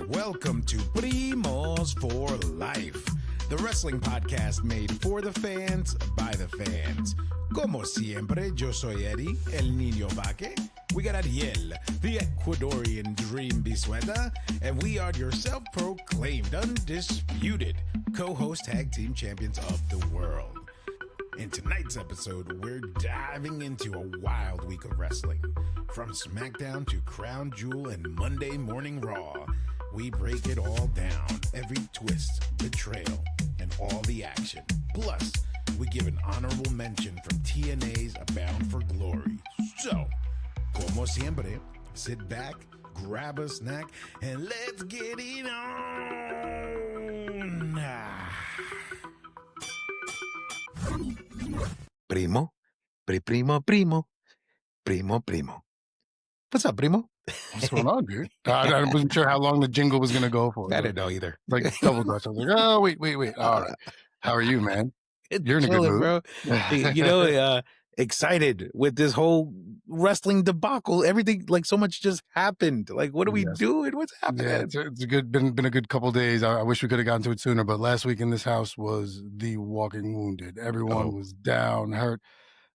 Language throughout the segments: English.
Welcome to Primos for Life, the wrestling podcast made for the fans, by the fans. Como siempre, yo soy Eddie, el niño vaque. We got Ariel, the Ecuadorian dream bisueta, and we are your self-proclaimed, undisputed co-host tag team champions of the world. In tonight's episode, we're diving into a wild week of wrestling. From SmackDown to Crown Jewel and Monday Morning Raw, we break it all down, every twist, betrayal, and all the action. Plus, we give an honorable mention from TNA's Bound for Glory. So, como siempre, sit back, grab a snack, and let's get it on. Primo, primo. What's up, primo? What's going on, dude? I wasn't sure how long the jingle was going to go for. I didn't know either. Like double dutch. I was like, oh, wait. All right. How are you, man? You're in a good mood. Bro. Excited with this whole wrestling debacle. Everything, like, so much just happened. Like, what are we doing? What's happening? Yeah, it's a good, been a good couple days. I wish we could have gotten to it sooner, but last week in this house was the walking wounded. Everyone was down, hurt.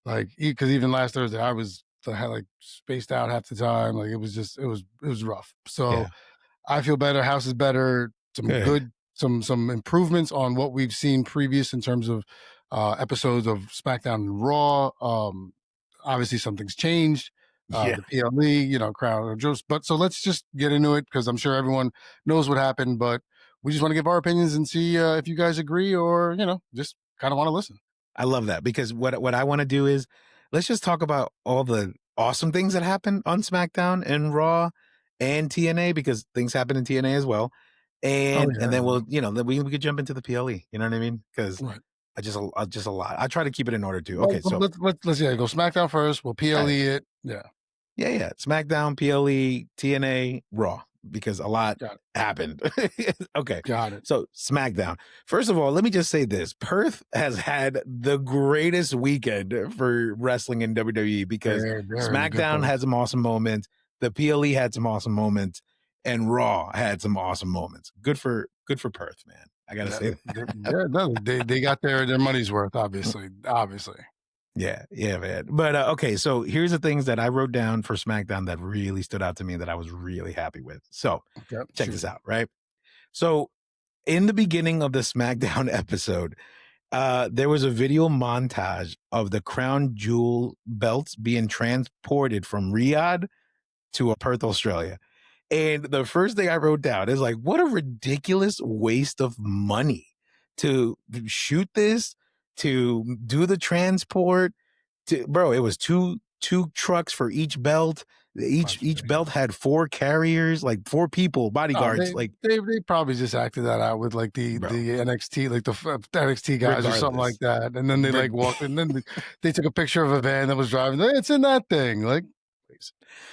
Like, because even last Thursday, I had like spaced out half the time. Like, it was rough. So I feel better. House is better. Some improvements on what we've seen previous in terms of episodes of SmackDown and Raw. Obviously something's changed. The PLE, Crown Jewel. But so let's just get into it because I'm sure everyone knows what happened. But we just want to give our opinions and see if you guys agree or just kind of want to listen. I love that because what I want to do is let's just talk about all the awesome things that happened on SmackDown and Raw and TNA because things happen in TNA as well. And then we'll, then we could jump into the PLE. You know what I mean? Because I just a lot. I try to keep it in order too. Okay, so let's go SmackDown first. We'll PLE it. Yeah. SmackDown, PLE, TNA, Raw. Because a lot happened. Okay. Got it. So SmackDown. First of all, let me just say this. Perth has had the greatest weekend for wrestling in WWE because SmackDown had some awesome moments. The PLE had some awesome moments. And Raw had some awesome moments. Good for Perth, man. I gotta say that. They got their money's worth, obviously. Yeah, man. But okay, so here's the things that I wrote down for SmackDown that really stood out to me that I was really happy with. So check this out, right? So in the beginning of the SmackDown episode, there was a video montage of the Crown Jewel belts being transported from Riyadh to Perth, Australia. And the first thing I wrote down is like, what a ridiculous waste of money to shoot this, to do the transport. Bro, it was two trucks for each belt. Each belt had 4 carriers, like 4 people, bodyguards. They probably just acted that out with like the NXT, like the NXT guys or something like that. And then they like walked, and then they took a picture of a van that was driving. It's in that thing, like.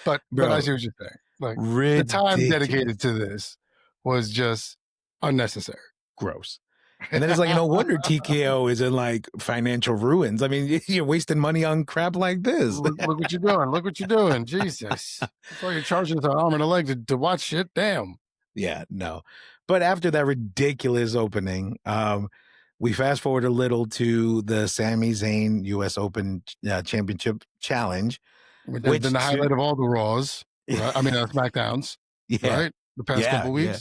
But I see what you're saying. Like the time dedicated to this was just unnecessary. Gross. And then it's like, no wonder TKO is in like financial ruins. I mean, you're wasting money on crap like this. Look what you're doing. Look what you're doing. Jesus. That's why you're charging us an arm and a leg to watch shit. Damn. Yeah, no. But after that ridiculous opening, we fast forward a little to the Sami Zayn US Open Championship Challenge. Which has been the highlight of all the Raws. Right? I mean, SmackDowns. Right? The past couple weeks. Yeah.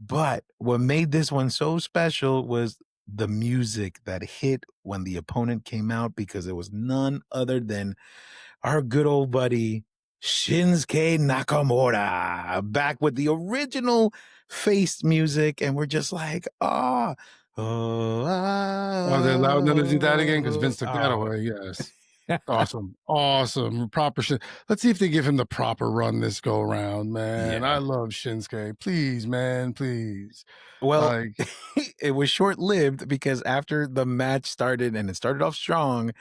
But what made this one so special was the music that hit when the opponent came out because it was none other than our good old buddy Shinsuke Nakamura back with the original face music. And we're just like, they're allowed them to do that again because Vince took that away. Yes. Awesome. Proper shit. Let's see if they give him the proper run this go around, man. I love Shinsuke. Please, man, please. Well, it was short-lived because after the match started, and it started off strong,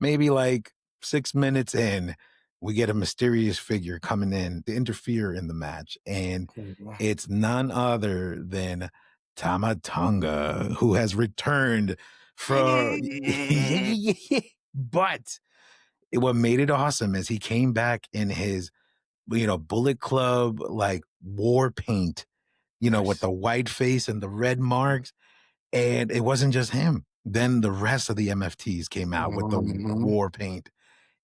maybe like 6 minutes in, we get a mysterious figure coming in to interfere in the match. And it's none other than Tama Tonga, who has returned from... But what made it awesome is he came back in his, Bullet Club, like war paint with Nice. the white face and the red marks. And it wasn't just him. Then the rest of the MFTs came out with the Mhm. war paint,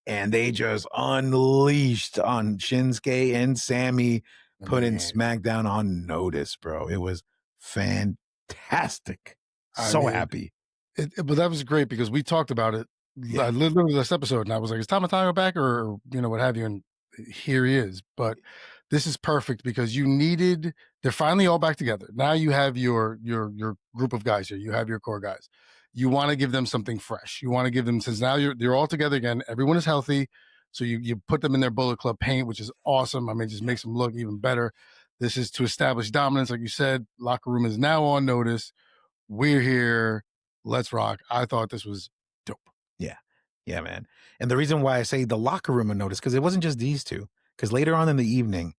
and they just unleashed on Shinsuke and Sammy, putting Man, SmackDown on notice, bro. It was fantastic. I So mean, happy. but that was great because we talked about it Yeah. literally this episode, and I was like, "Is Tomato back or what have you?" And here he is. But this is perfect because they're finally all back together. Now you have your group of guys here. You have your core guys. You want to give them something fresh. You want to give them, since now they're all together again. Everyone is healthy, so you put them in their Bullet Club paint, which is awesome. I mean, it just makes them look even better. This is to establish dominance, like you said. Locker room is now on notice. We're here. Let's rock. I thought this was dope. Yeah. Yeah, man. And the reason why I say the locker room of notice, because it wasn't just these two, because later on in the evening,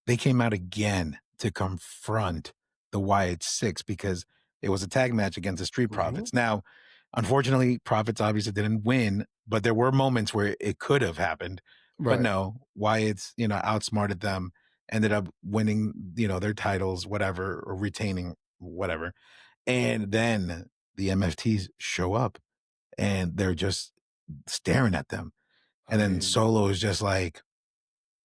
they came out again to confront the Wyatt Six because it was a tag match against the Street Profits. Now, unfortunately, Profits obviously didn't win, but there were moments where it could have happened. But Right. no, Wyatt's, outsmarted them, ended up winning, their titles, whatever, or retaining whatever. And then the MFTs show up and they're just staring at them. I And then mean, Solo is just like,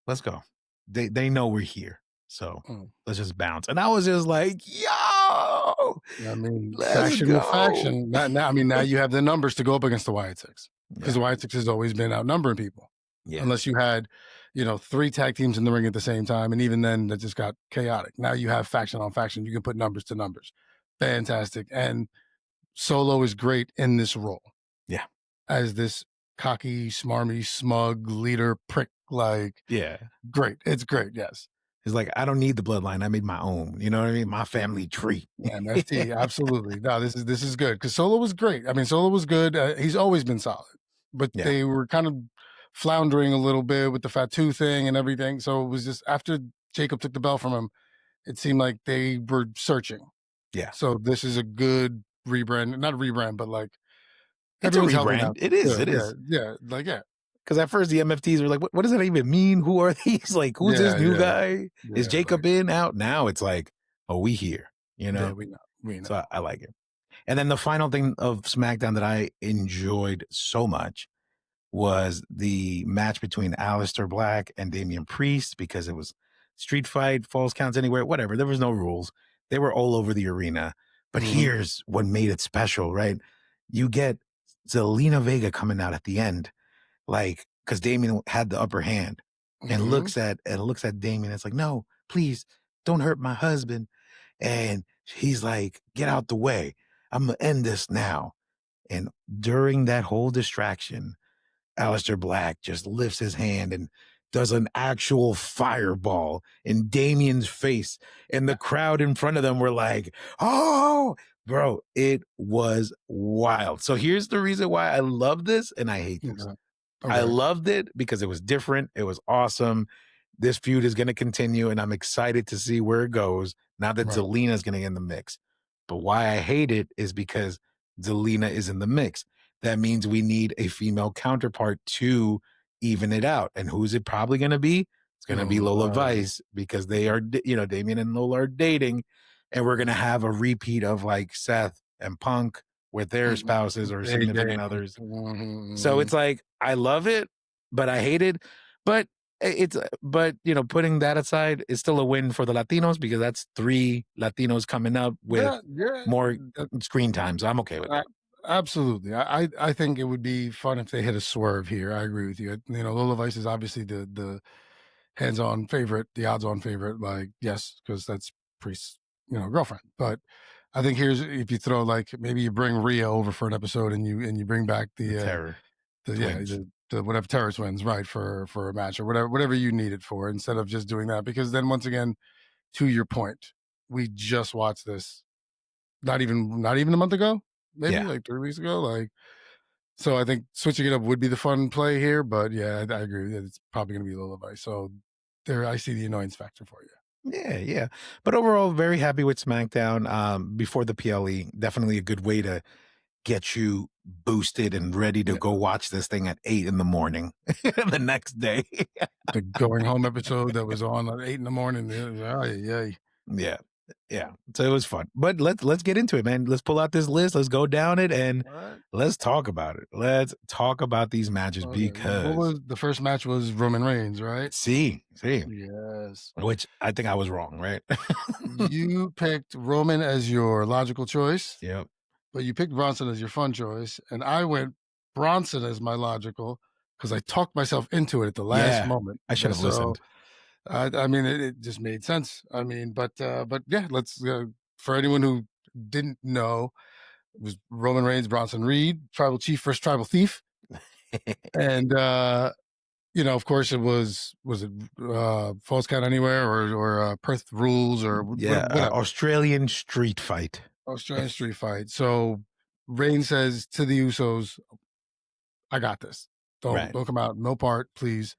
let's go. They know we're here. So mm, let's just bounce. And I was just like, yo, let's faction with go. faction. Now you have the numbers to go up against the Wyatt Six, because Yeah. the Wyatt Six has always been outnumbering people. Yeah. Unless you had, 3 tag teams in the ring at the same time. And even then, that just got chaotic. Now you have faction on faction. You can put numbers to numbers. Fantastic. And Solo is great in this role. Yeah. As this cocky, smarmy, smug leader prick, Yeah. great. It's great. Yes. It's like, I don't need the bloodline. I made my own. You know what I mean? My family tree. MFT, absolutely. No, this is good because Solo was great. I mean, Solo was good. He's always been solid, but Yeah. they were kind of floundering a little bit with the Fatu thing and everything. So it was just after Jacob took the belt from him, it seemed like they were searching. Yeah. So this is a good rebrand, not a rebrand, but It's a everyone's healthy now. rebrand. It is. Yeah, It yeah, is. yeah. Because at first the MFTs were like, what does that even mean? Who are these? Like, who's this new guy? Is Jacob in, out? Now it's like, oh, we here, Yeah, we know. So I like it. And then the final thing of SmackDown that I enjoyed so much was the match between Aleister Black and Damian Priest, because it was street fight, falls counts anywhere, whatever. There was no rules. They were all over the arena. But here's what made it special, right? You get Zelina Vega coming out at the end, like, because Damian had the upper hand, and looks at Damian. It's like, no, please don't hurt my husband. And he's like, get out the way. I'm gonna end this now. And during that whole distraction, Aleister Black just lifts his hand and does an actual fireball in Damien's face. And the crowd in front of them were like, oh, bro, it was wild. So here's the reason why I love this and I hate this. I loved it because it was different. It was awesome. This feud is going to continue, and I'm excited to see where it goes now that Zelina is going to get in the mix. But why I hate it is because Zelina is in the mix. That means we need a female counterpart to even it out. And who's it probably going to be? It's going to be Lola Vice, because they are, Damian and Lola are dating, and we're going to have a repeat of like Seth and Punk with their spouses or significant others. So it's like, I love it, but I hate it. But putting that aside, it's still a win for the Latinos, because that's 3 Latinos coming up with more screen time. So I'm okay with that. Absolutely. I think it would be fun if they hit a swerve here. I agree with you. Lola Vice is obviously the hands-on favorite, the odds-on favorite. Like, yes, because that's Priest's, girlfriend. But I think if you throw, like, maybe you bring Rhea over for an episode and you bring back the Terror. the whatever Terror Twins, right, for a match or whatever you need it for, instead of just doing that. Because then once again, to your point, we just watched this not even a month ago, maybe like 3 weeks ago. So I think switching it up would be the fun play here. But yeah, I agree that it's probably going to be Lola Vice. So there, I see the annoyance factor for you. Yeah. But overall, very happy with SmackDown. Before the PLE, definitely a good way to get you boosted and ready to go watch this thing at 8 in the morning the next day. The going home episode that was on at 8 in the morning. Yeah. Yeah, so it was fun. But let's get into it, man. Let's pull out this list. Let's go down it and All right. let's talk about it. Let's talk about these matches Okay. What because was the first match? Was Roman Reigns, right? see, Yes. which I think I was wrong, right? You picked Roman as your logical choice, Yep. but you picked Bronson as your fun choice, and I went Bronson as my logical because I talked myself into it at the last Yeah. moment. I should have So listened. I mean, it just made sense. I mean, but yeah, let's for anyone who didn't know, it was Roman Reigns, Bronson Reed, Tribal Chief versus Tribal Thief, and of course, it was it Falls Count Anywhere or Perth Rules or Yeah, whatever Australian street fight. Australian Street Fight. So Reigns says to the Usos, "I got this. Don't Right. don't come out. No part, please."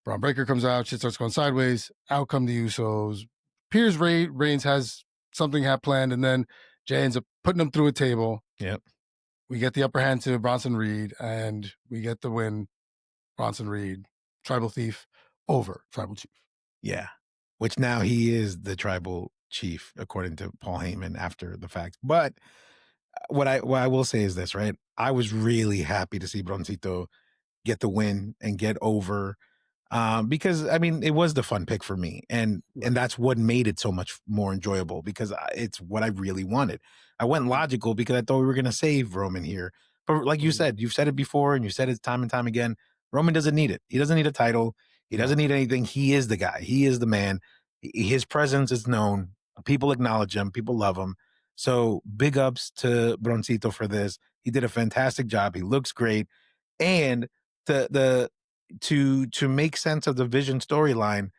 Braun Breaker comes out. Shit starts going sideways. Out come the Usos. Piers Reigns has something planned, and then Jay ends up putting him through a table. Yep. We get the upper hand to Bronson Reed, and we get the win. Bronson Reed, Tribal Thief, over Tribal Chief. Yeah. Which now he is the tribal chief, according to Paul Heyman after the fact. But what I will say is this, right? I was really happy to see Broncito get the win and get over. Because I mean, it was the fun pick for me, and Right. that's what made it so much more enjoyable because it's what I really wanted. I went logical because I thought we were going to save Roman here, but like you said, you've said it before and you said it time and time again. Roman doesn't need it. He doesn't need a title. He doesn't No. need anything. He is the guy. He is the man. His presence is known. People acknowledge him. People love him. So big ups to Broncito for this. He did a fantastic job. He looks great, and the to make sense of the Vision storyline,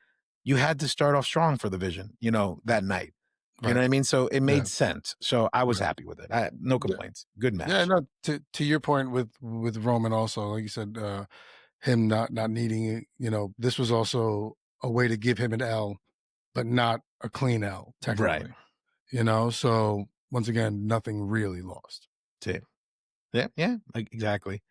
you had to start off strong for the Vision, that night. You know Right. what I mean? So it Yeah. made sense. So I was Right. happy with it. No Yeah. complaints. Good Yeah. match. No. To your point with Roman, also, like you said, him not needing it. This was also a way to give him an L, but not a clean L, Right. technically. So once again, nothing really lost. See. Yeah, like, exactly.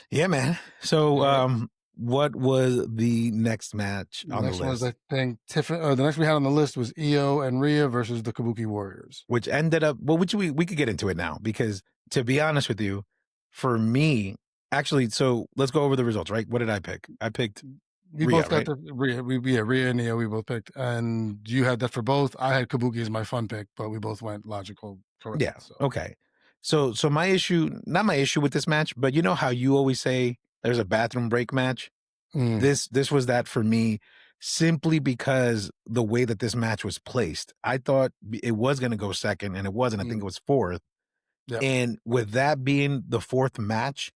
Yeah, man. So All right. what was the next match The on the next one is, list? I think, Tiffany. The next we had on the list was Io and Rhea versus the Kabuki Warriors. Which ended up, well, which we could get into it now because to be honest with you, for me, actually, so let's go over the results, right? What did I pick? I picked We Rhea, both got right? the Rhea. Rhea and Io. We both picked, and you had that for both. I had Kabuki as my fun pick, but we both went logical, correct. Yeah. So Okay. So my issue, not my issue with this match, but you know how you always say there's a bathroom break match? mm, This was that for me simply because the way that this match was placed. I thought it was going to go second and it wasn't. I think it mm, was fourth. yep, And with that being the fourth match,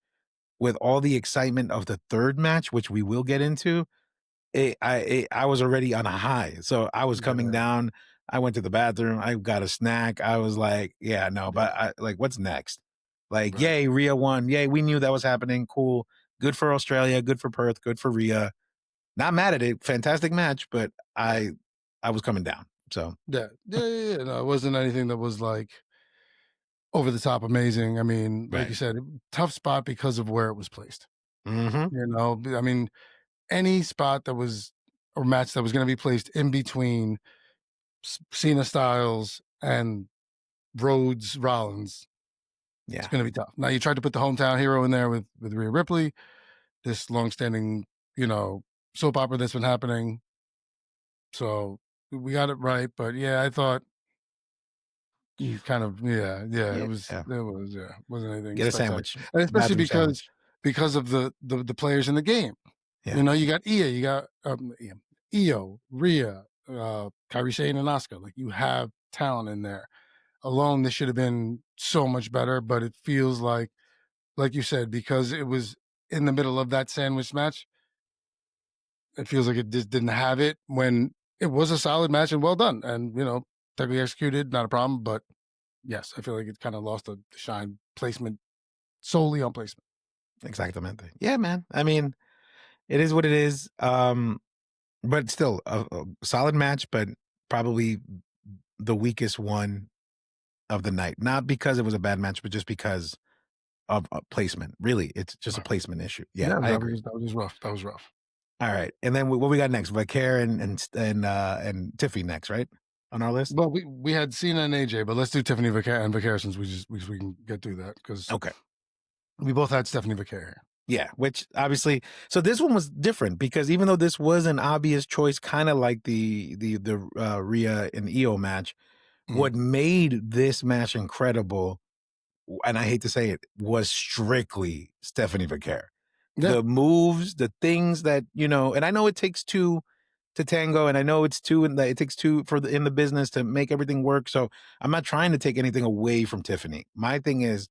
with all the excitement of the third match, which we will get into, I was already on a high. So I was coming yeah, down. I went to the bathroom. I got a snack. I was like, yeah, no, yeah, but like, what's next? Like, right, yay, Rhea won. Yay, we knew that was happening. Cool. Good for Australia. Good for Perth. Good for Rhea. Not mad at it. Fantastic match, but I was coming down. So yeah. No, it wasn't anything that was like over the top amazing. I mean, like you right. said, tough spot because of where it was placed. Mm-hmm. I mean, any spot that was or match that was going to be placed in between Cena Styles and Rhodes Rollins, it's Yeah. going to be tough. Now you tried to put the hometown hero in there with Rhea Ripley, this longstanding, soap opera that's been happening. So we got it right, but yeah, I thought you kind of yeah, Yeah. Yeah. wasn't anything Get a spectacular, sandwich. and especially Bathroom sandwich. because of the players in the game. Yeah. You got Io, you got Io, Rhea, Kairi Sane, and Asuka. Like you have talent in there. Alone, this should have been so much better, but it feels like you said, because it was in the middle of that sandwich match, it feels like it just didn't have it when it was a solid match and well done. And, technically executed, not a problem. But yes, I feel like it kind of lost the shine placement solely on placement. Exactamente. Yeah, man. I mean, it is what it is. But still a solid match, but probably the weakest one of the night. Not because it was a bad match, but just because of placement. Really, it's just a Right. placement issue. Yeah, Yeah, I agree. that was just rough. That was rough. All right, and then what we got next? Vicaire and Tiffy next, right? on our list? Well, we had Cena and AJ, but let's do Tiffany and Vicaire since we can get through that because Okay. we both had Stephanie Vicaire. Yeah, which obviously, so this one was different because even though this was an obvious choice, kind of like the Rhea and Io match, what made this match incredible, and I hate to say it, was strictly Stephanie Vicaire. Yeah. The moves, the things that, you know, and I know it takes two to tango, and I know it's two, and it takes two for in the business to make everything work. So I'm not trying to take anything away from Tiffany. My thing is,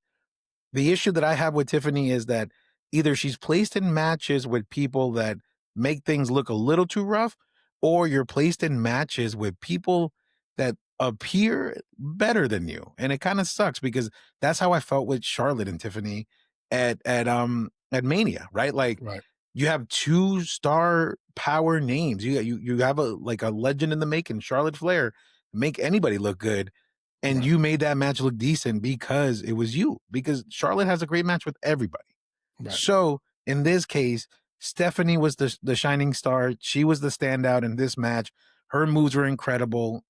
the issue that I have with Tiffany is that either she's placed in matches with people that make things look a little too rough, or you're placed in matches with people that appear better than you. And it kind of sucks because that's how I felt with Charlotte and Tiffany at Mania, right? Like Right. you have two star power names. You have a legend in the making, Charlotte Flair, make anybody look good. And you made that match look decent because it was you. Because Charlotte has a great match with everybody. Right. So in this case, Stephanie was the shining star. She was the standout in this match. Her moves were incredible.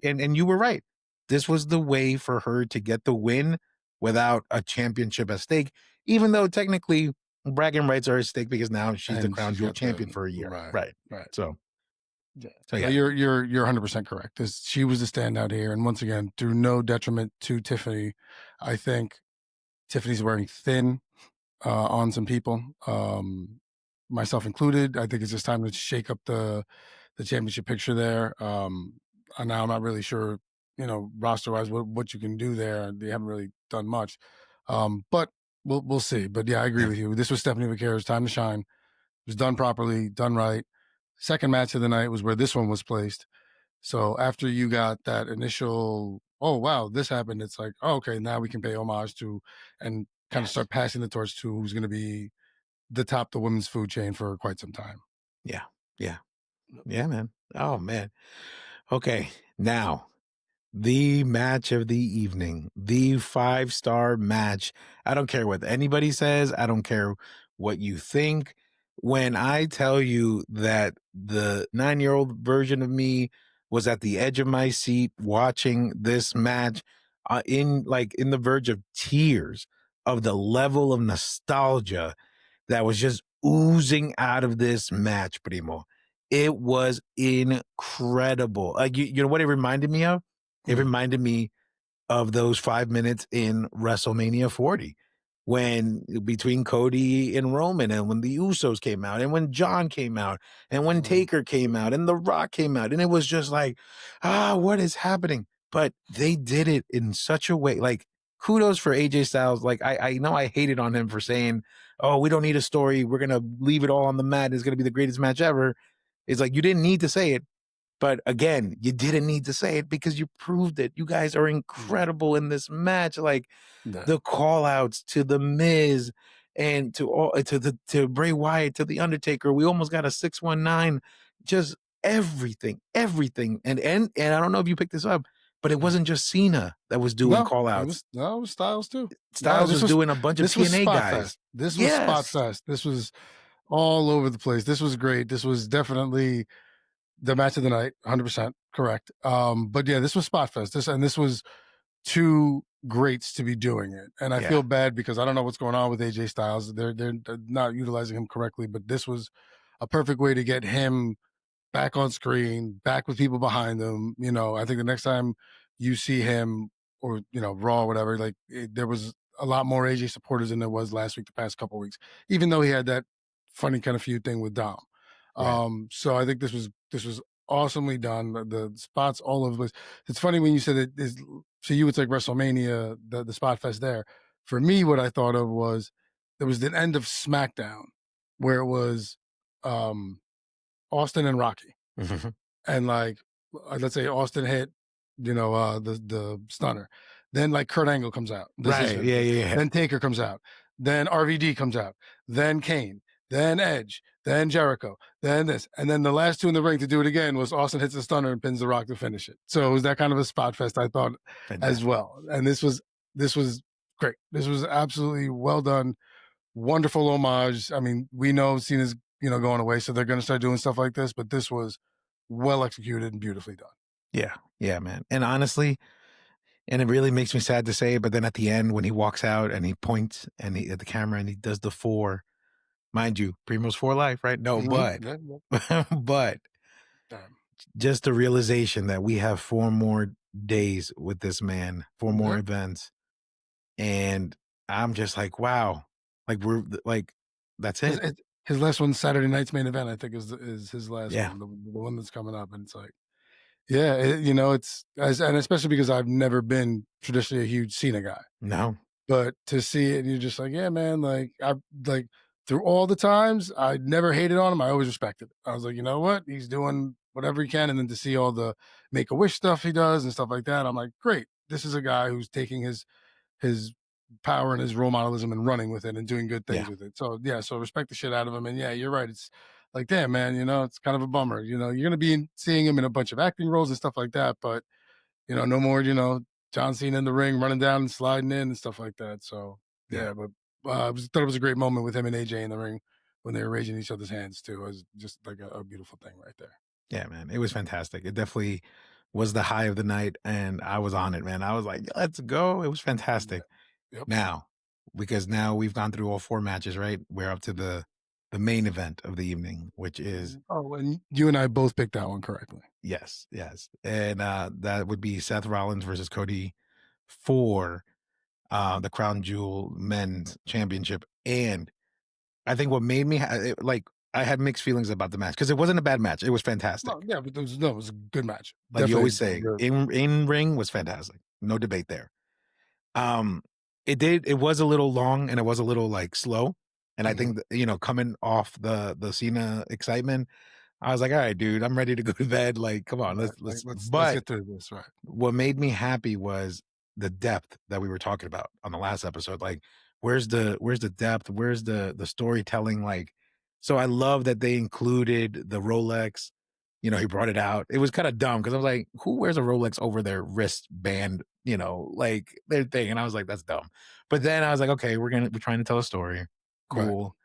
And you were right. This was the way for her to get the win without a championship at stake, even though technically bragging rights are at stake because now she's the Crown Jewel champion for a year. Right. So yeah. You're 100% correct. She was the standout here, and once again, through no detriment to Tiffany, I think Tiffany's wearing thin on some people, myself included. I think it's just time to shake up the championship picture there. And now I'm not really sure, roster wise what you can do there. They haven't really done much, but we'll see. But yeah, I agree with you. This was Stephanie Vicaire's time to shine. It was done properly, done right. Second match of the night was where this one was placed. So after you got that initial, oh wow, this happened, it's like, oh, okay, now we can pay homage to and kind of start passing the torch to who's going to be the top the women's food chain for quite some time. Yeah, man. Oh man. Okay, now the match of the evening, the 5-star match. I don't care what anybody says. I don't care what you think. When I tell you that the 9-year-old version of me was at the edge of my seat watching this match, in the verge of tears of the level of nostalgia that was just oozing out of this match, Primo. It was incredible. Like you know what it reminded me of? It reminded me of those 5 minutes in WrestleMania 40 when between Cody and Roman, and when the Usos came out, and when John came out, and when Taker came out, and The Rock came out, and it was just like, what is happening? But they did it in such a way. Like, kudos for AJ Styles. Like, I know I hated on him for saying, oh, we don't need a story. We're gonna leave it all on the mat. It's gonna be the greatest match ever. It's like, you didn't need to say it. But again, you didn't need to say it because you proved it. You guys are incredible in this match. Like the call outs to the Miz and to Bray Wyatt, to the Undertaker. We almost got a 619. Just everything. And I don't know if you picked this up, but it wasn't just Cena that was doing call outs. It was Styles too. Styles was doing a bunch of TNA guys. Fest. This was Spot Fest. This was all over the place. This was great. This was definitely the match of the night, 100% correct. But yeah, this was Spot Fest. This was two greats to be doing it, and I feel bad because I don't know what's going on with AJ Styles. They're not utilizing him correctly, but this was a perfect way to get him back on screen, back with people behind him. I think the next time you see him or Raw or whatever, there was a lot more AJ supporters than there was last week, the past couple of weeks, even though he had that funny kind of feud thing with Dom. So I think this was awesomely done. The spots all over the place. It's funny when you said it is, to you it's like WrestleMania, the Spot Fest there. For me, what I thought of was there was the end of SmackDown where it was Austin and Rocky. And let's say Austin hit, the stunner. Then Kurt Angle comes out. Right. Yeah. Then Taker comes out. Then RVD comes out. Then Kane. Then Edge, then Jericho, then this. And then the last two in the ring to do it again was Austin hits the stunner and pins The Rock to finish it. So it was that kind of a spot fest, I thought, as well. And this was great. This was absolutely well done. Wonderful homage. I mean, we know Cena's, going away, so they're going to start doing stuff like this, but this was well executed and beautifully done. Yeah, man. And honestly, and it really makes me sad to say, but then at the end when he walks out and he points and at the camera and he does the 4, mind you, Primos for life, right? No, but Yeah, yeah. but Damn. just the realization that we have 4 more days with this man, 4 more Yep. events, and I'm just like, wow, like we're like, that's His it. his his last one, Saturday night's main event, I think is his last Yeah, one, the one that's coming up, and it's like, yeah, it's and especially because I've never been traditionally a huge Cena guy. no, But to see it, and you're just like, yeah, man, like I like through all the times, I never hated on him. I always respected it. I was like, you know what? He's doing whatever he can. And then to see all the make a wish stuff he does and stuff like that, I'm like, great. This is a guy who's taking his power and his role modelism and running with it and doing good yeah, things with it. So yeah, so respect the shit out of him. And yeah, you're right. It's like, damn, man, it's kind of a bummer. You're gonna be seeing him in a bunch of acting roles and stuff like that, but no more, John Cena in the ring, running down and sliding in and stuff like that. So yeah, yeah, but thought it was a great moment with him and AJ in the ring when they were raising each other's hands too. It was just like a beautiful thing right there. yeah, man. It was fantastic. It definitely was the high of the night, and I was on it, man. I was like, let's go. It was Yeah. fantastic. Yep. Now, because now we've gone through all 4 matches, right? We're up to the main event of the evening, which is Oh, and you and I both picked that one correctly. yes, yes. And that would be Seth Rollins versus Cody for the Crown Jewel Men's Championship. And I think what made me like I had mixed feelings about the match because it wasn't a bad match. It was No, fantastic. yeah, but it was a good match. Like you Definitely always say, good. in ring was fantastic. No debate there. Um, it was a little long and it was a little like slow. And I Mhm. think that, coming off the Cena excitement, I was like, all right, dude, I'm ready to go to bed. Like, come on, Right. Like, let's but get through this. Right. what made me happy was the depth that we were talking about on the last episode. Like, where's the depth? Where's the storytelling? Like, so I love that they included the Rolex. He brought it out. It was kind of dumb because I was like, who wears a Rolex over their wristband? Like their thing. And I was like, that's dumb. But then I was like, okay, we're trying to tell a story. Right. Cool.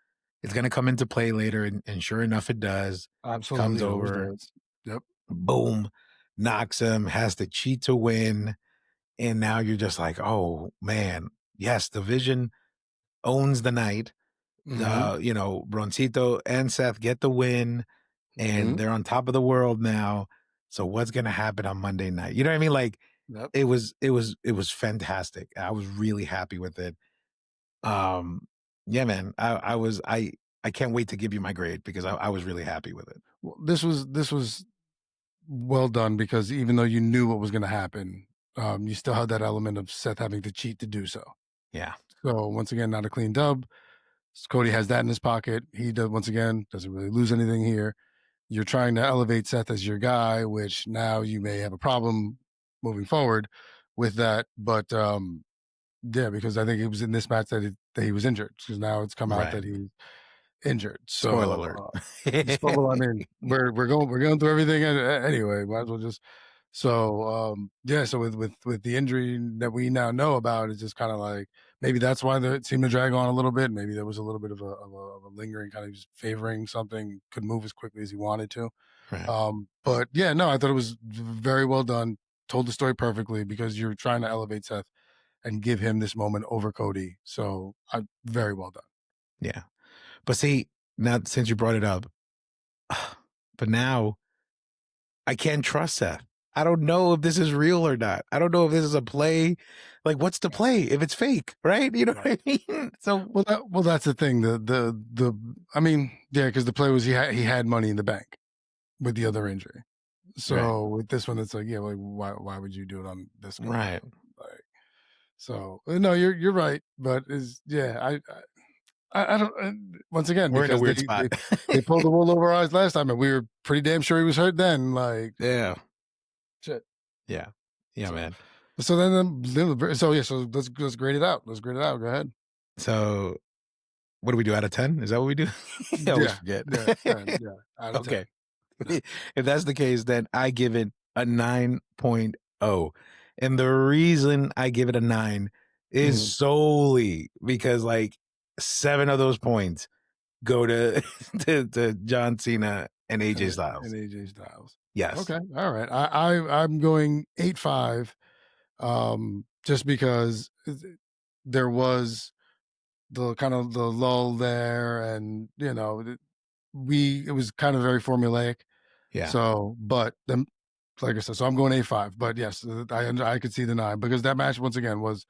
It's gonna come into play later, and sure enough, it does. Comes Absolutely. It always over, does. Yep. boom, knocks him, has to cheat to win. And now you're just like, oh man, yes, the Vision owns the night. Hmm. Broncito and Seth get the win, and Hmm. they're on top of the world now. So what's gonna happen on Monday night? You know what I mean? Like Yep. it was fantastic. I was really happy with it. Um, yeah, man. I can't wait to give you my grade because I was really happy with it. Well, this was well done because even though you knew what was going to happen, you still had that element of Seth having to cheat to do so. Yeah, So once again, not a clean dub. Cody has that in his pocket. He does once again doesn't really lose anything here. You're trying to elevate Seth as your guy, which now you may have a problem moving forward with that. But yeah, because I think it was in this match that he was injured because now it's come out right. that he's injured. Spoiler So alert. well, I mean, we're going through everything anyway. Might as well just yeah. So with the injury that we now know about, it's just kind of like maybe that's why it seemed to drag on a little bit. Maybe there was a little bit of a lingering kind of just favoring something, could move as quickly as he wanted to. Right. But yeah, no, I thought it was very well done. Told the story perfectly because you're trying to elevate Seth and give him this moment over Cody. So very well done. Yeah. But see, now since you brought it up, but now I can't trust Seth. I don't know if this is real or not. I don't know if this is a play. Like, what's the Right. play if it's fake, right? You know Right. what I mean? So, Well, that's the thing. I mean, yeah, because the play was he had money in the bank with the other injury. right, So with this one, it's like, yeah, like why would you do it on this go right. around? Like, so no, you're right, but is yeah, I don't. Once again, We're in a because they weird spot. they they pulled the wool over our eyes last time, and we were pretty damn sure he was hurt then. Like Yeah. shit. Yeah. Yeah, So man. so yeah, so let's grade it out. Let's grade it out. Go ahead. So, what do we do out of 10? Is that what we do? I always Yeah, forget. yeah, 10, yeah, out of 10. Okay. Yeah. If that's the case, then I give it a 9.0. And the reason I give it a 9 is Mhm. solely because like 7 of those points go to to John Cena and AJ And Styles. AJ Styles. Yes. Okay. All right. I'm going 8-5. Just because there was the kind of the lull there, and it was kind of very formulaic. Yeah. So, but then, like I said, so I'm going 8-5. But yes, I could see the 9 because that match once again was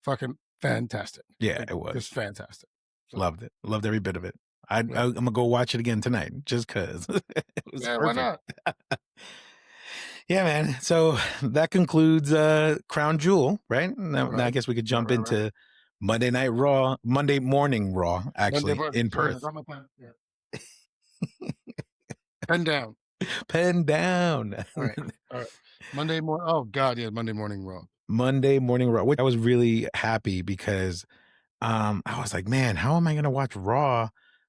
fucking fantastic, Yeah, like it just was. fantastic. So Loved it. Loved every bit of it. yeah, I'm gonna go watch it again tonight just cause it was yeah, why perfect. not? Yeah, man. So that concludes Crown Jewel, right? Now I Right, guess we could right, jump right, right. into Monday morning Raw, Monday, actually, in sorry, I Perth. dropped my pen. Yeah, pen down. Pen down. All right, all right. Monday morning. Oh God, yeah, Monday morning Raw. Monday morning Raw, which I was really happy because I was like, man, how am I gonna watch Raw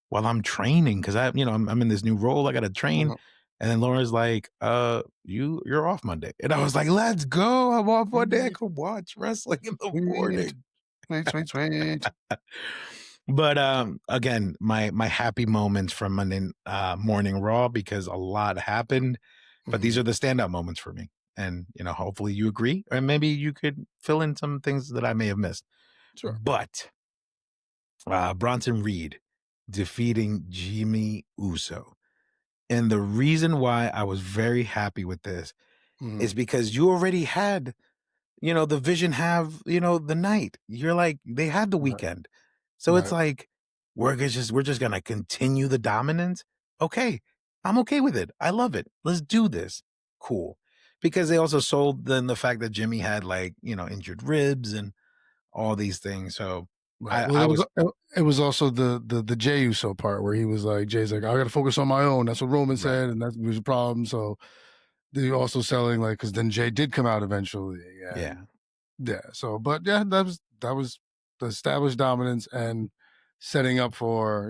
while I'm training? Because I'm in this new role. I gotta train. Mhm. And then Laura's like, you're off Monday. And I was like, let's go. I'm off Monday. I Sweet, could watch wrestling in the sweet, morning. sweet, sweet, sweet. But again, my happy moments from Monday morning Raw, because a lot happened, but these Mhm. are the standout moments for me. And hopefully you agree, or maybe you could fill in some things that I may have missed. Sure. But Bronson Reed defeating Jimmy Uso. And the reason why I was very happy with this is Mhm. because you already had, the Vision have, the night. You're like, they had the Right, weekend. So it's right. like, we're just gonna continue the dominance. Okay. I'm okay with it. I love it. Let's do this. Cool. Because they also sold then the fact that Jimmy had, like, injured ribs and all these things. So Right. I Well, I was it was also the Jey Uso part where he was like, Jay's like, I got to focus on my own. That's what Roman right. said, and that was a problem. So they also selling like because then Jay did come out eventually, Yeah. and yeah. So, but yeah, that was the established dominance and setting up for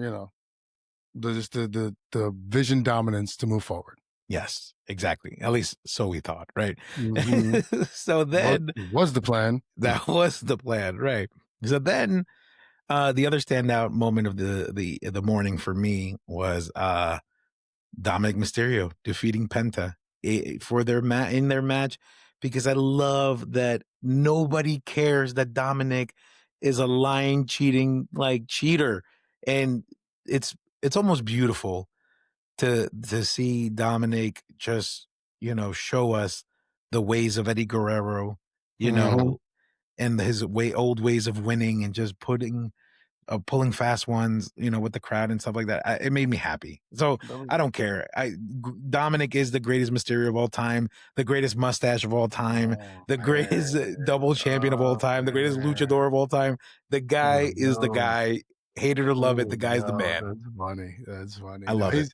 the Vision dominance to move forward. Yes, exactly. At least so we thought, right? Mm-hmm. So then Was the plan? that was the plan, right? So then the other standout moment of the morning for me was Dominic Mysterio defeating Penta for in their match, because I love that nobody cares that Dominic is a lying, cheating, like, cheater, and it's it's almost beautiful to see Dominic just, show us the ways of Eddie Guerrero, you Mm-hmm. know, and his old ways of winning, and just pulling fast ones, with the crowd and stuff like that. It made me happy. So That was I don't care. Dominic is the greatest Mysterio of all time, the greatest mustache of all time, oh the man, greatest double champion of all oh time, the greatest man. luchador of all time. The Here guy we is the go. guy. Hate it or love it, Oh the guy's the no, man. that's funny. That's I funny. No, love it.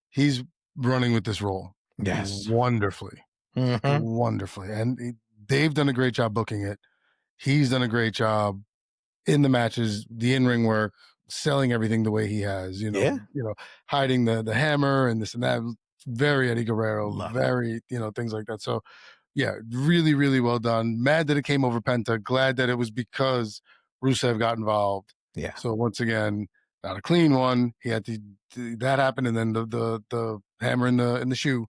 he's running with this role Yes. wonderfully, Hmm. wonderfully, and they've done a great job booking it. He's done a great job in the matches, the in-ring work, selling everything the way he has. Yeah. Hiding the hammer and this and that. Very Eddie Guerrero, Love it. very things like that. So yeah, really, really well done. Mad that it came over Penta. Glad that it was because Rusev got involved. Yeah. So once again, not a clean one. He had to that happened, and then the hammer in the shoe,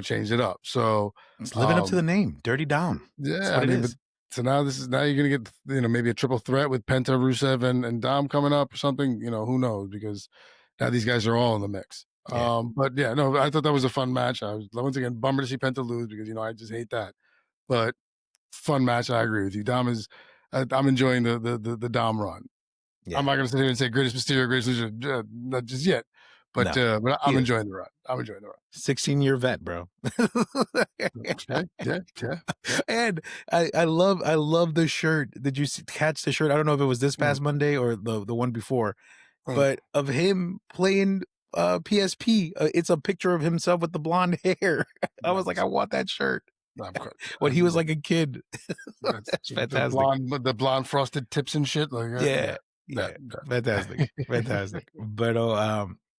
changed it up. So It's living up to the name, Dirty Dom. That's yeah, what I it mean, but is. so now you're gonna get maybe a triple threat with Penta, Rusev, and Dom coming up or something. Who knows, because now these guys are all in the mix. Yeah. But yeah, no, I thought that was a fun match. I was once again bummer to see Penta lose because I just hate that. But fun match. I agree with you. Dom is. I'm enjoying the Dom run. I'm Yeah. not gonna sit here and say greatest Mysterio, greatest loser, not just yet. But No. I'm Yeah. enjoying the run. I'm enjoying the run. 16-year vet, bro. Okay. Yeah. Yeah. Yeah. And I love the shirt. Did you catch the shirt? I don't know if it was this Mm, past Monday or the one before, mm, but of him playing PSP. It's a picture of himself with the blonde hair. I was like, I nice. want that shirt. I'm good. When he was like a kid. That's That's fantastic. the blonde frosted tips and shit. Like Yeah. yeah, Yeah. Fantastic. yeah. Fantastic. But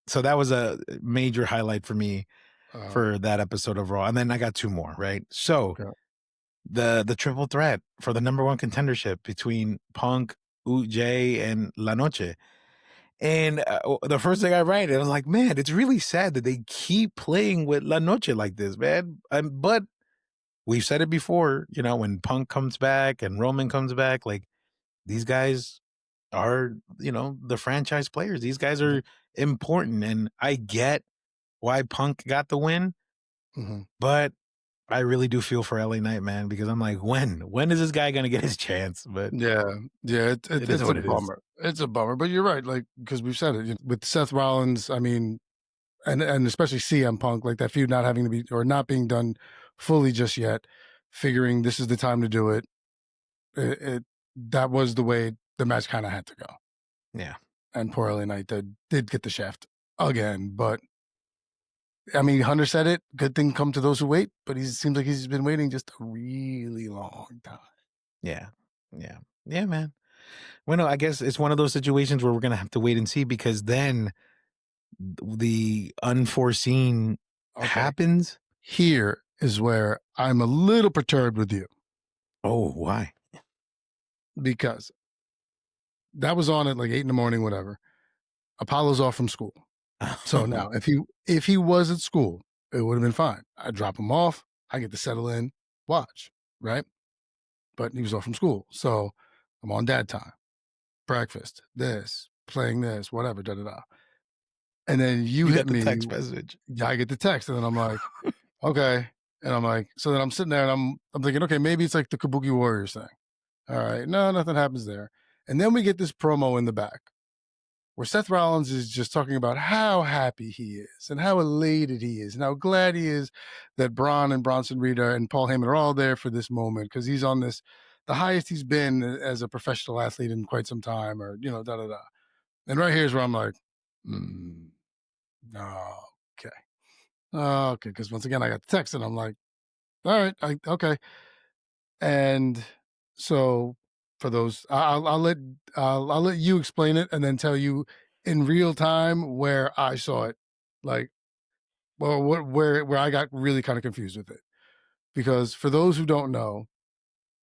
so that was a major highlight for me uh, for that episode of Raw. And then I got two more, right? So okay. the triple threat for the number one contendership between Punk, Jay, and La Noche. And the first thing I write, I was like, man, it's really sad that they keep playing with La Noche like this, man. But we've said it before, when Punk comes back and Roman comes back, like these guys are, the franchise players. These guys Yeah. are important. And I get why Punk got the win, Mhm. but I really do feel for LA Knight, man, because I'm like, when is this guy gonna get his chance? But Yeah, yeah, it is it's a what it is. bummer. It's a bummer, but you're right, like, because we've said it, with Seth Rollins, I mean, and especially CM Punk, like, that feud not having to be or not being done fully just yet, figuring this is the time to do it, it that was the way the match kinda had to go, Yeah. and poor LA Knight did get the shaft again, but, I mean, Hunter said it, "Good thing come to those who wait," but he seems like he's been waiting just a really long time. Yeah. Yeah. Yeah, man. Well, no, I guess it's one of those situations where we're gonna have to wait and see because then the unforeseen Okay, happens. here is where I'm a little perturbed with you. Oh, why? Because that was on at like 8 in the morning, whatever. Apollo's off from school. So now if he was at school, it would have been fine. I drop him off, I get to settle in, watch, right? But he was off from school. So I'm on dad time, breakfast, this, playing this, whatever, da da da. And then you You hit got the me, text message. yeah, I get the text, and then I'm like, okay. And I'm like, so then I'm sitting there and I'm thinking, okay, maybe it's like the Kabuki Warriors thing. All right, no, nothing happens there. And then we get this promo in the back where Seth Rollins is just talking about how happy he is and how elated he is and how glad he is that Braun and Bronson Reed and Paul Heyman are all there for this moment because he's on the highest he's been as a professional athlete in quite some time, or, da da da. And right here's where I'm like, mm, okay. Okay, because once again, I got the text and I'm like, all right, okay. And so for those, I'll let you explain it and then tell you in real time where I saw it, like, well, where I got really kind of confused with it. Because for those who don't know,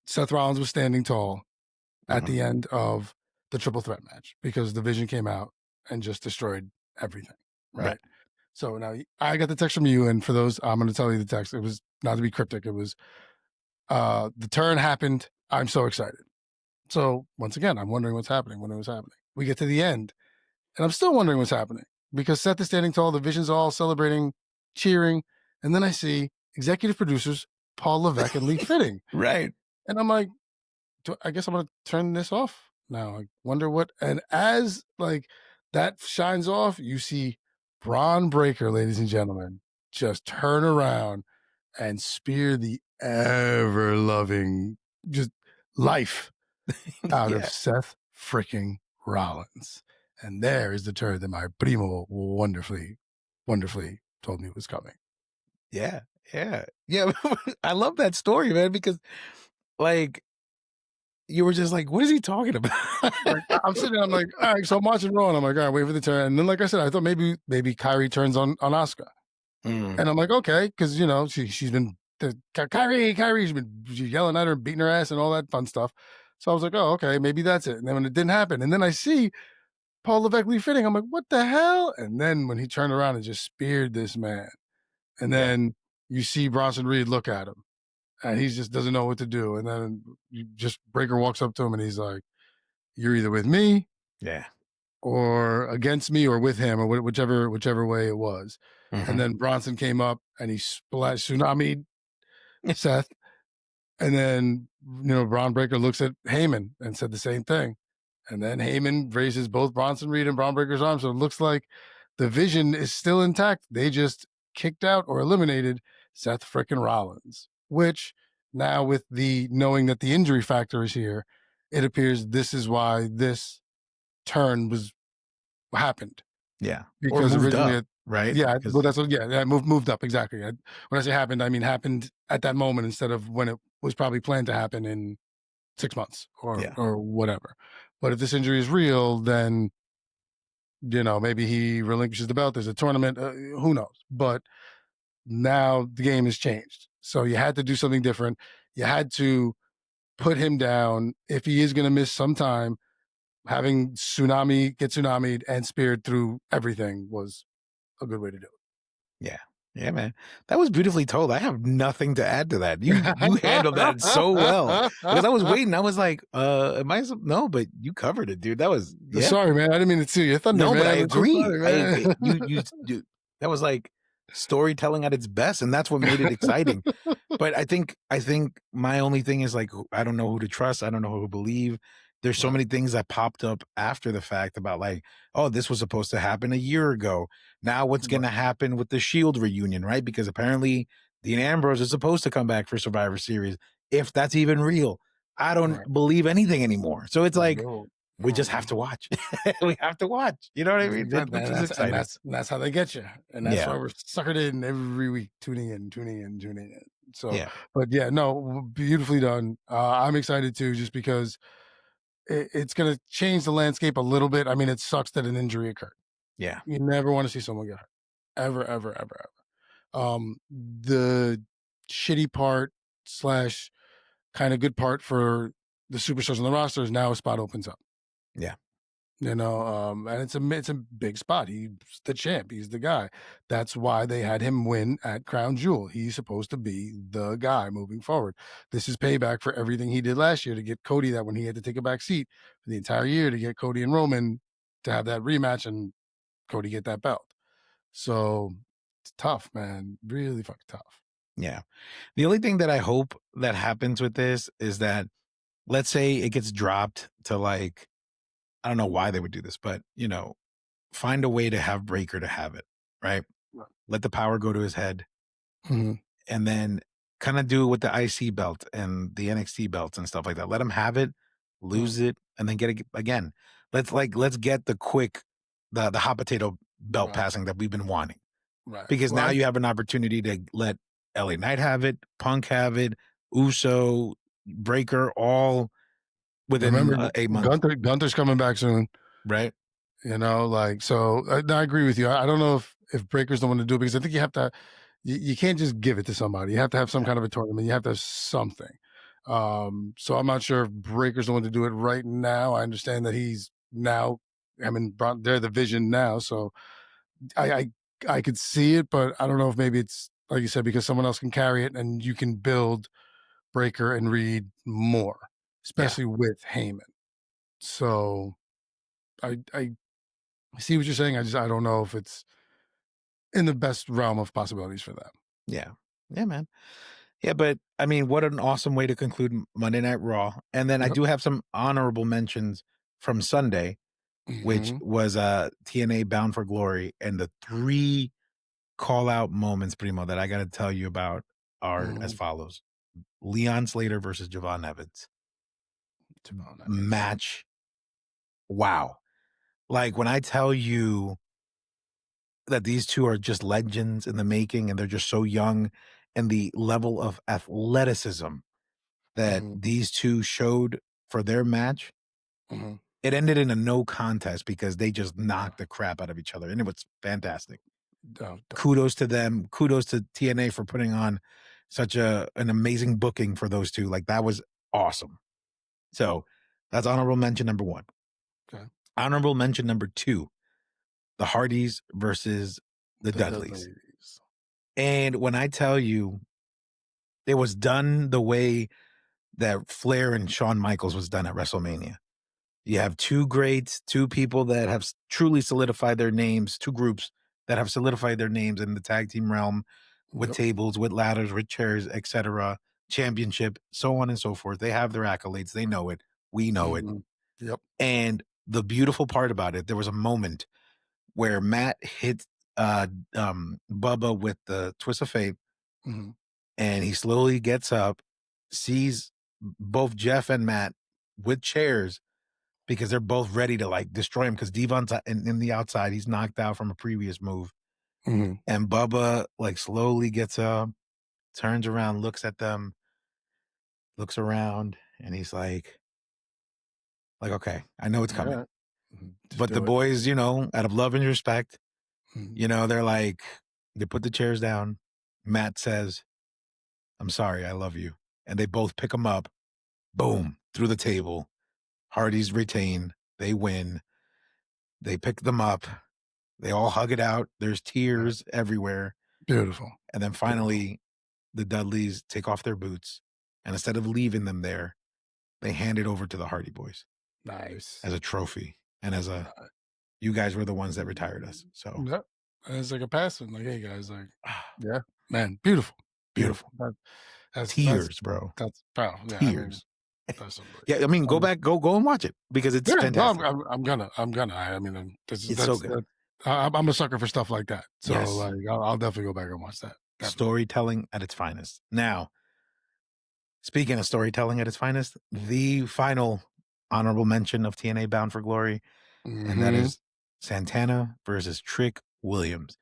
Seth Rollins was standing tall at Mhm. the end of the triple threat match because the Vision came out and just destroyed everything, Right. right? So now I got the text from you, and for those, I'm going to tell you the text. It was not to be cryptic. It was the turn happened. I'm so excited. So once again, I'm wondering what's happening when it was happening. We get to the end, and I'm still wondering what's happening because Seth is standing tall, the Vision's all celebrating, cheering, and then I see executive producers Paul Levesque and Lee Fitting, Right. and I'm like, I guess I'm gonna turn this off now. I wonder what. And as like that shines off, you see Braun Breaker, ladies and gentlemen, just turn around and spear the ever loving just life out of Yeah. Seth freaking Rollins. And there is the turn that my primo wonderfully, wonderfully told me was coming. Yeah. Yeah. Yeah. I love that story, man, because like you were just like, what is he talking about? Like I'm sitting there, I'm like, all right, so I'm watching Raw, and I'm like, all right, wait for the turn. And then, like I said, I thought maybe Kyrie turns on Asuka, Mm, and I'm like, okay, because she's been Kyrie, she's yelling at her, beating her ass, and all that fun stuff. So I was like, oh, okay, maybe that's it. And then when it didn't happen, and then I see Paul Levesque Lee Fitting, I'm like, what the hell? And then when he turned around and just speared this man, and yeah. then you see Bronson Reed look at him, and he just doesn't know what to do. And then Breaker walks up to him, and he's like, you're either with me Yeah. or against me or with him, or whichever way it was. And Mhm. then Bronson came up and he splashed tsunami Seth. And then, Braun Breaker looks at Heyman and said the same thing. And then Heyman raises both Bronson Reed and Braun Breaker's arms. So it looks like the Vision is still intact. They just kicked out or eliminated Seth frickin' Rollins, which now with the knowing that the injury factor is here, it appears this is why this turn happened. Yeah. Or Because moved originally up, right? yeah, well, Because that's what, yeah, moved up, exactly. When I say happened, I mean happened at that moment instead of when it was probably planned to happen in 6 months yeah. or whatever. But if this injury is real, then, maybe he relinquishes the belt, there's a tournament, who knows? But now the game has changed. So you had to do something different. You had to put him down if he is gonna miss some time. having get tsunami'd and speared through everything was a good way to do Yeah. Yeah, man. That was beautifully told. I have nothing to add to that. You handled that so well. Because I was it. waiting. I was like, am I no, but you covered it, dude. That was yeah. Sorry, man. I didn't mean to steal your thunder, No, but I man. I'm so agree. sorry, man. You that was like storytelling at its best, and that's what made it exciting. But I think my only thing is like I don't know who to trust. I don't know who to believe. There's so Right, many things that popped up after the fact about like, oh, this was supposed to happen a year ago. Now what's going right, to happen with the Shield reunion, right? Because apparently Dean Ambrose is supposed to come back for Survivor Series, if that's even real. I don't right. believe anything anymore. So it's like No, we just have to watch. We have to watch. You know what I mean? exactly. Which And is exciting. that's how they get you, and that's Yeah, why we're suckered in every week, tuning in, tuning in, tuning in. So, yeah, but yeah, no, beautifully done. I'm excited too, just because it's going to change the landscape a little bit. I mean, it sucks that an injury occurred. yeah, You never want to see someone get hurt, ever, ever, ever, ever. The shitty part slash kind of good part for the superstars on the roster is now a spot opens up. yeah, And it's a big spot. He's the champ. He's the guy. That's why they had him win at Crown Jewel. He's supposed to be the guy moving forward. This is payback for everything he did last year to get Cody that when he had to take a back seat for the entire year to get Cody and Roman to have that rematch and Cody get that belt. So it's tough, man. Really fucking tough. yeah. The only thing that I hope that happens with this is that let's say it gets dropped to like I don't know why they would do this, but find a way to have Breaker to have it, right? Right. Let the power go to his head, Mhm. and then kind of do it with the IC belt and the NXT belts and stuff like that. Let him have it, Mm. lose it, and then get it again. Let's get the quick the hot potato belt Right. passing that we've been wanting. Right. Because Well, now you have an opportunity to let LA Knight have it, Punk have it, Uso, Breaker, all within remember 8 months, Gunther's coming back soon. right? Like, so I agree with you. I don't know if Breaker's the one to do it, because I think you have to, you can't just give it to somebody. You have to have some Yeah, kind of a tournament. You have to have something. So I'm not sure if Breaker's the one to do it right now. I understand that he's now, I mean, they're the vision now. So I, I, I could see it, but I don't know if maybe it's, like you said, because someone else can carry it and you can build Breaker and Reed more, yeah, especially with Heyman. So I see what you're saying. I don't know if it's in the best realm of possibilities for them. yeah, yeah, man. Yeah, but I mean, what an awesome way to conclude Monday Night Raw. And then I Yep. do have some honorable mentions from Sunday, which Mhm. was TNA Bound for Glory, and the three call out moments, Primo, that I got to tell you about are as Mhm. follows: Leon Slater versus Javon Evans Javon Evans. match. Wow. Like when I tell you that these two are just legends in the making and they're just so young, and the level of athleticism that Mhm. these two showed for their match, Mhm. it ended in a no contest because they just Yeah. knocked the crap out of each other, and it was fantastic. Dope. Kudos to them. Kudos to TNA for putting on such an amazing booking for those two. Like that was awesome. So that's honorable mention number one. Okay. Honorable mention number two, the Hardys versus the The Dudleys. Dudleys. And when I tell you it was done the way that Flair and Shawn Michaels was done at WrestleMania. You have two greats, two people that have truly solidified their names, two groups that have solidified their names in the tag team realm with Yep. tables, with ladders, with chairs, etc., championship, so on and so forth. They have their accolades. They know it. We know it. Mhm. Yep. And the beautiful part about it, there was a moment where Matt hit Bubba with the twist of fate, Mhm. and he slowly gets up, sees both Jeff and Matt with chairs because they're both ready to like destroy him because Devon's in the outside. He's knocked out from a previous move. Mhm. And Bubba like slowly gets up, turns around, looks at them, looks around, and he's like, okay, I know it's coming. Alright. Just But the do it. boys, out of love and respect, Mhm. they're like, they put the chairs down. Matt says, I'm sorry, I love you. And they both pick him up, boom, through the table. Hardy's retain. They win. They pick them up. They all hug it out. There's tears everywhere. Beautiful. And then finally, the Dudleys take off their boots. And instead of leaving them there, they hand it over to the Hardy Boys. Nice. As a trophy. And as a, you guys were the ones that retired us. So. Yep. And it's like a passing. Like, hey, guys, like, yeah, man, beautiful. Beautiful. That's tears, bro. That's proud. Yeah, tears. I mean, yeah, I mean, go back, go and watch it because it's fantastic. No, I'm gonna. I mean, it's so good. I'm a sucker for stuff like that. So like, I'll definitely go back and watch that. Definitely. Storytelling at its finest. Now, speaking of storytelling at its finest, the final honorable mention of TNA Bound for Glory, and that is Santana versus Trick Williams.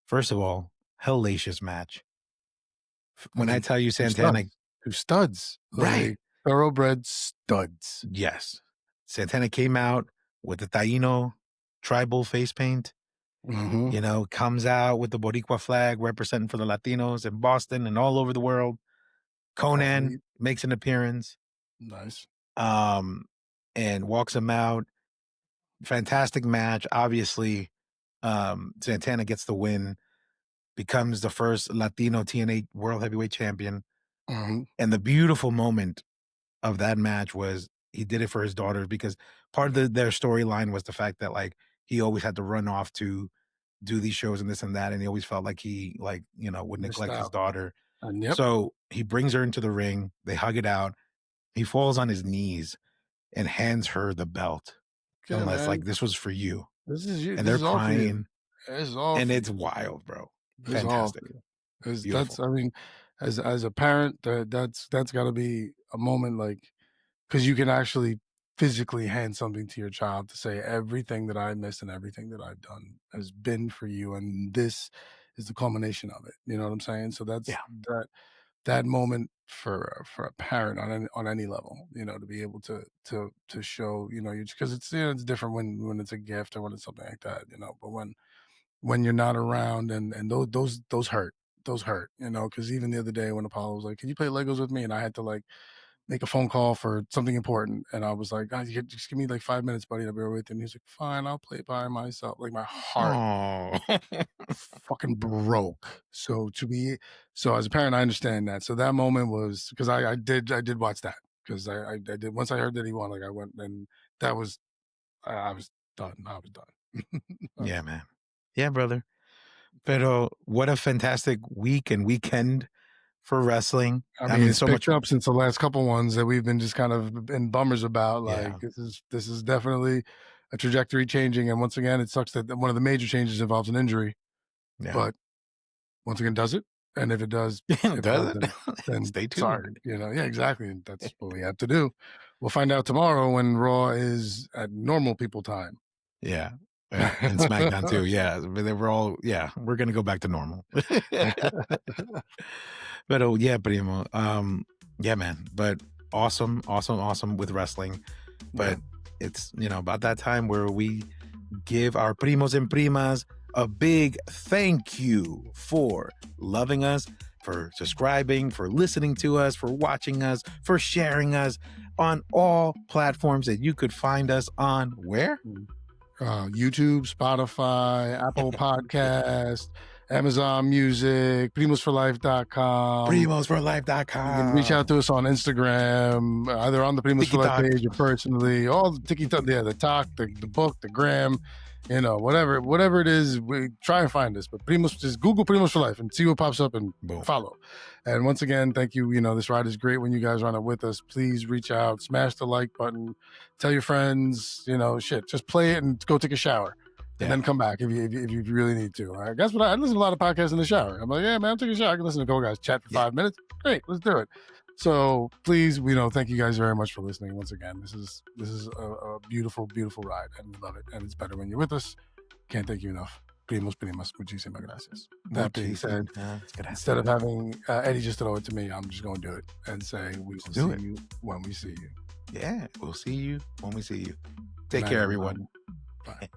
First of all, hellacious match. When I tell you Santana, two studs, right? Like, thoroughbred studs. Yes. Santana came out with the Taíno tribal face paint. You know, comes out with the Boricua flag representing for the Latinos in Boston and all over the world. Conan makes an appearance. Nice. And walks him out. Fantastic match. Obviously, Santana gets the win, becomes the first Latino TNA World Heavyweight Champion. And the beautiful moment of that match was he did it for his daughters, because part of their storyline was the fact that like he always had to run off to do these shows and this and that, and he always felt like he would neglect his daughter. So he brings her into the ring. They hug it out. He falls on his knees and hands her the belt. Unless like, this was for you. This is you. And they're crying. It's all and it's wild, bro. Fantastic. That's, I mean, as a parent, that's got to be a moment, like, because you can actually physically hand something to your child to say everything that I missed and everything that I've done has been for you, and this is the culmination of it. You know what I'm saying? So that's that moment for a parent on any level, you know, to be able to show, you know, because it's it's different when it's a gift or when it's something like that, you know, but when you're not around, and those hurt, you know, because even the other day when Apollo was like, can you play Legos with me, and I had to like make a phone call for something important, and I was like, guys, just give me like 5 minutes, buddy, I'll be right with you. And he's like, fine, I'll play by myself. Like, my heart fucking broke. So as a parent, I understand that. So that moment was, because I did watch that, because I did, once I heard that he won, like I went, and that was, I was done. Yeah, man. Yeah, brother. Pero what a fantastic week and weekend for wrestling. I mean, it's so picked up since the last couple ones that we've been just kind of been bummers about. Like, this is definitely a trajectory changing. And once again, it sucks that one of the major changes involves an injury. Yeah. But once again, does it? And if it does, then stay tuned. Sorry, you know, yeah, exactly. And that's what we have to do. We'll find out tomorrow when Raw is at normal people time. Yeah. And SmackDown too. Yeah. They were all, we're going to go back to normal. But yeah, Primo. Yeah, man. But awesome with wrestling. But it's, you know, about that time where we give our primos and primas a big thank you for loving us, for subscribing, for listening to us, for watching us, for sharing us on all platforms that you could find us on. Where? YouTube, Spotify, Apple Podcast, Amazon Music, primosforlife.com. Primosforlife.com. You can reach out to us on Instagram, either on the Primos for Life page or personally. All the the talk, the book, the gram, you know, whatever it is, we try and find us. But Primos, just Google Primos for Life and see what pops up and follow. And once again, thank you. You know, this ride is great when you guys run it with us. Please reach out, smash the like button, tell your friends, you know, just play it and go take a shower. And then come back if you really need to. All right? Guess what? I listen to a lot of podcasts in the shower. I'm like, yeah, man, I'm taking a shower. I can listen to a couple guys chat for 5 minutes. Great, let's do it. So please, you know, thank you guys very much for listening. Once again, this is a beautiful, beautiful ride, and we love it. And it's better when you're with us. Can't thank you enough. Primos, muchísimas gracias. That being said, instead of having Eddie just throw it to me, I'm just going to do it and say we will see you when we see you. Yeah, we'll see you when we see you. Take care, everyone. Bye.